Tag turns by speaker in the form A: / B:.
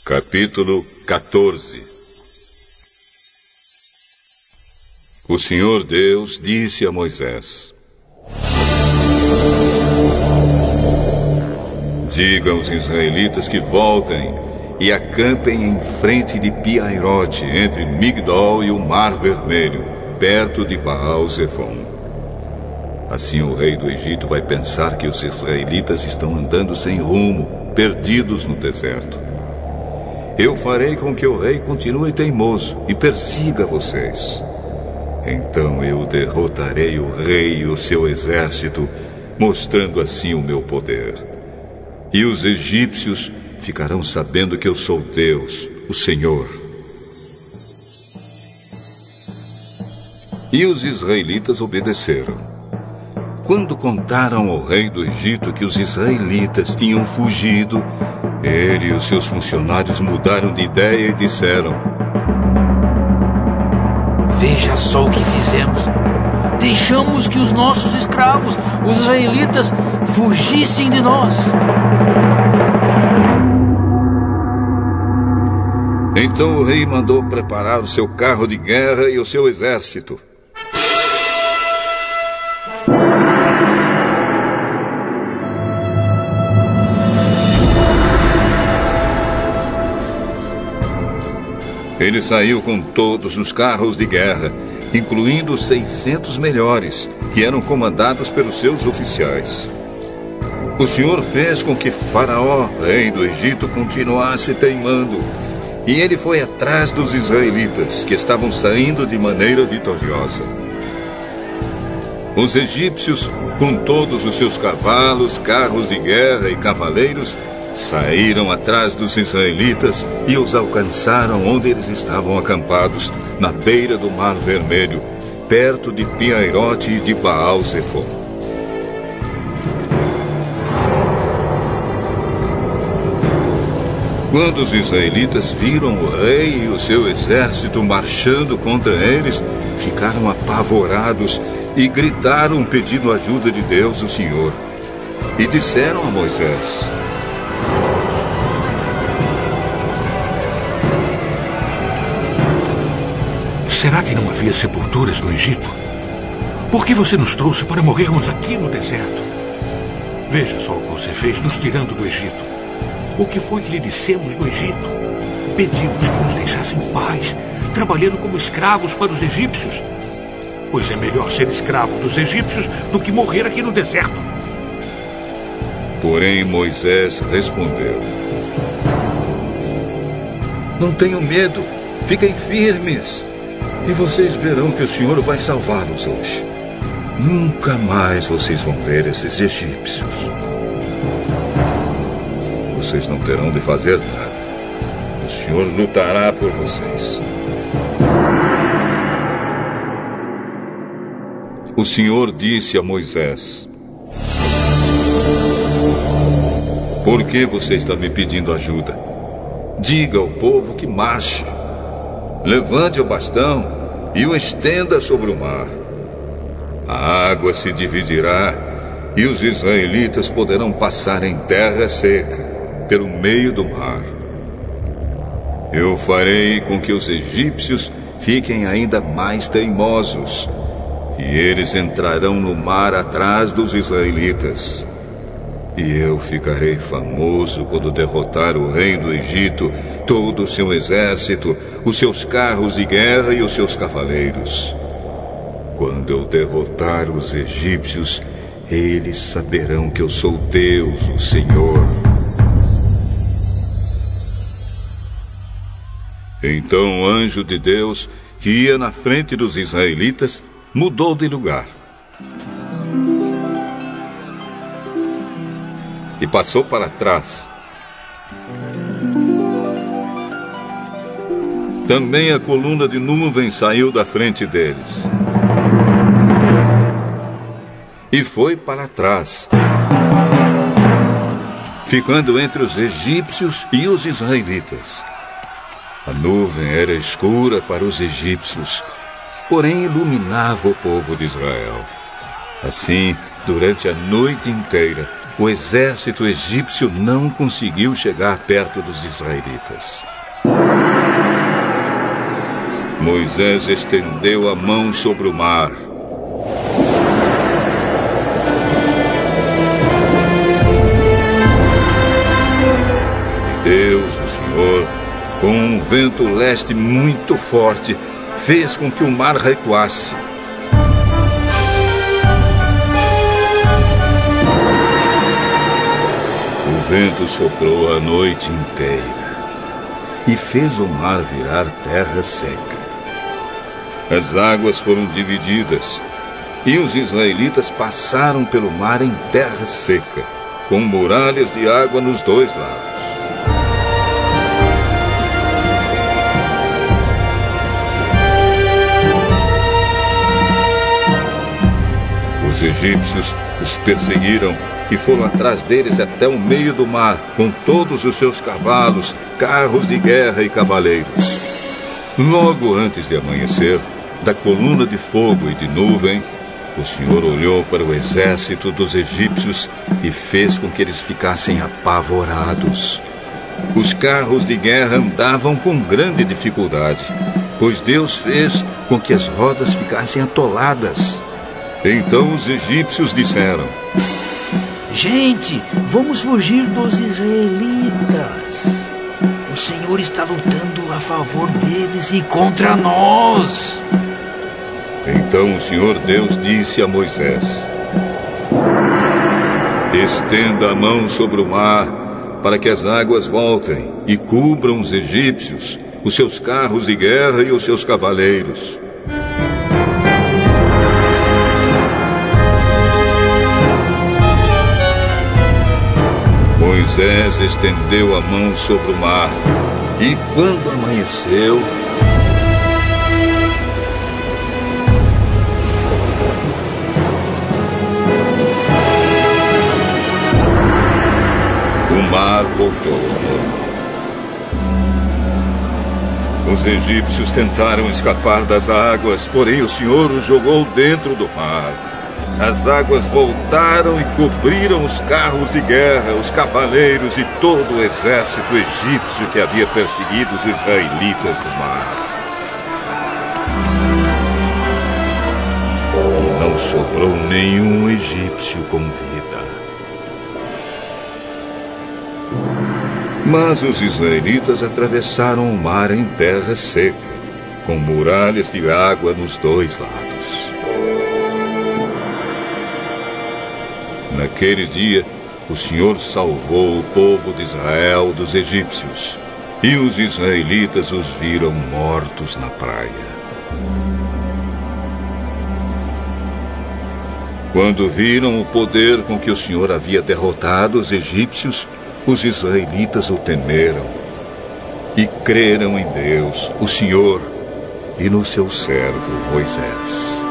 A: Capítulo 14. O Senhor Deus disse a Moisés: diga aos israelitas que voltem e acampem em frente de Pi-Hahirote, entre Migdol e o Mar Vermelho, perto de Baal-Zefon. Assim o rei do Egito vai pensar que os israelitas estão andando sem rumo, perdidos no deserto. Eu farei com que o rei continue teimoso e persiga vocês. Então eu derrotarei o rei e o seu exército, mostrando assim o meu poder. E os egípcios ficarão sabendo que eu sou Deus, o Senhor. E os israelitas obedeceram. Quando contaram ao rei do Egito que os israelitas tinham fugido, ele e os seus funcionários mudaram de ideia e disseram:
B: veja só o que fizemos. Deixamos que os nossos escravos, os israelitas, fugissem de nós.
A: Então o rei mandou preparar o seu carro de guerra e o seu exército. Ele saiu com todos os carros de guerra, incluindo os 600 melhores, que eram comandados pelos seus oficiais. O Senhor fez com que Faraó, rei do Egito, continuasse teimando, e ele foi atrás dos israelitas, que estavam saindo de maneira vitoriosa. Os egípcios, com todos os seus cavalos, carros de guerra e cavaleiros, saíram atrás dos israelitas e os alcançaram onde eles estavam acampados, na beira do Mar Vermelho, perto de Pi-Hahirote e de Baal-Zefon. Quando os israelitas viram o rei e o seu exército marchando contra eles, ficaram apavorados e gritaram pedindo ajuda de Deus, o Senhor. E disseram a Moisés:
C: será que não havia sepulturas no Egito? Por que você nos trouxe para morrermos aqui no deserto? Veja só o que você fez nos tirando do Egito. O que foi que lhe dissemos no Egito? Pedimos que nos deixassem em paz, trabalhando como escravos para os egípcios. Pois é melhor ser escravo dos egípcios do que morrer aqui no deserto.
A: Porém Moisés respondeu: não tenham medo, fiquem firmes. E vocês verão que o Senhor vai salvá-los hoje. Nunca mais vocês vão ver esses egípcios. Vocês não terão de fazer nada. O Senhor lutará por vocês. O Senhor disse a Moisés: por que você está me pedindo ajuda? Diga ao povo que marche. Levante o bastão e o estenda sobre o mar. A água se dividirá e os israelitas poderão passar em terra seca, pelo meio do mar. Eu farei com que os egípcios fiquem ainda mais teimosos, e eles entrarão no mar atrás dos israelitas. E eu ficarei famoso quando derrotar o rei do Egito, todo o seu exército, os seus carros de guerra e os seus cavaleiros. Quando eu derrotar os egípcios, eles saberão que eu sou Deus, o Senhor. Então o anjo de Deus, que ia na frente dos israelitas, mudou de lugar e passou para trás. Também a coluna de nuvem saiu da frente deles e foi para trás, ficando entre os egípcios e os israelitas. A nuvem era escura para os egípcios, porém iluminava o povo de Israel. Assim, durante a noite inteira, o exército egípcio não conseguiu chegar perto dos israelitas. Moisés estendeu a mão sobre o mar. E Deus, o Senhor, com um vento leste muito forte, fez com que o mar recuasse. O vento soprou a noite inteira e fez o mar virar terra seca. As águas foram divididas e os israelitas passaram pelo mar em terra seca, com muralhas de água nos dois lados. Os egípcios os perseguiram e foram atrás deles até o meio do mar, com todos os seus cavalos, carros de guerra e cavaleiros. Logo antes de amanhecer, da coluna de fogo e de nuvem, o Senhor olhou para o exército dos egípcios e fez com que eles ficassem apavorados. Os carros de guerra andavam com grande dificuldade, pois Deus fez com que as rodas ficassem atoladas. Então os egípcios disseram:
B: Gente, vamos fugir dos israelitas. O Senhor está lutando a favor deles e contra nós.
A: Então o Senhor Deus disse a Moisés: Estenda a mão sobre o mar, para que as águas voltem e cubram os egípcios, os seus carros de guerra e os seus cavaleiros. Moisés estendeu a mão sobre o mar, e quando amanheceu, o mar voltou. Os egípcios tentaram escapar das águas, porém o Senhor os jogou dentro do mar. As águas voltaram e cobriram os carros de guerra, os cavaleiros e todo o exército egípcio que havia perseguido os israelitas no mar. E não sobrou nenhum egípcio com vida. Mas os israelitas atravessaram o mar em terra seca, com muralhas de água nos dois lados. Naquele dia, o Senhor salvou o povo de Israel dos egípcios, e os israelitas os viram mortos na praia. Quando viram o poder com que o Senhor havia derrotado os egípcios, os israelitas o temeram e creram em Deus, o Senhor, e no seu servo Moisés.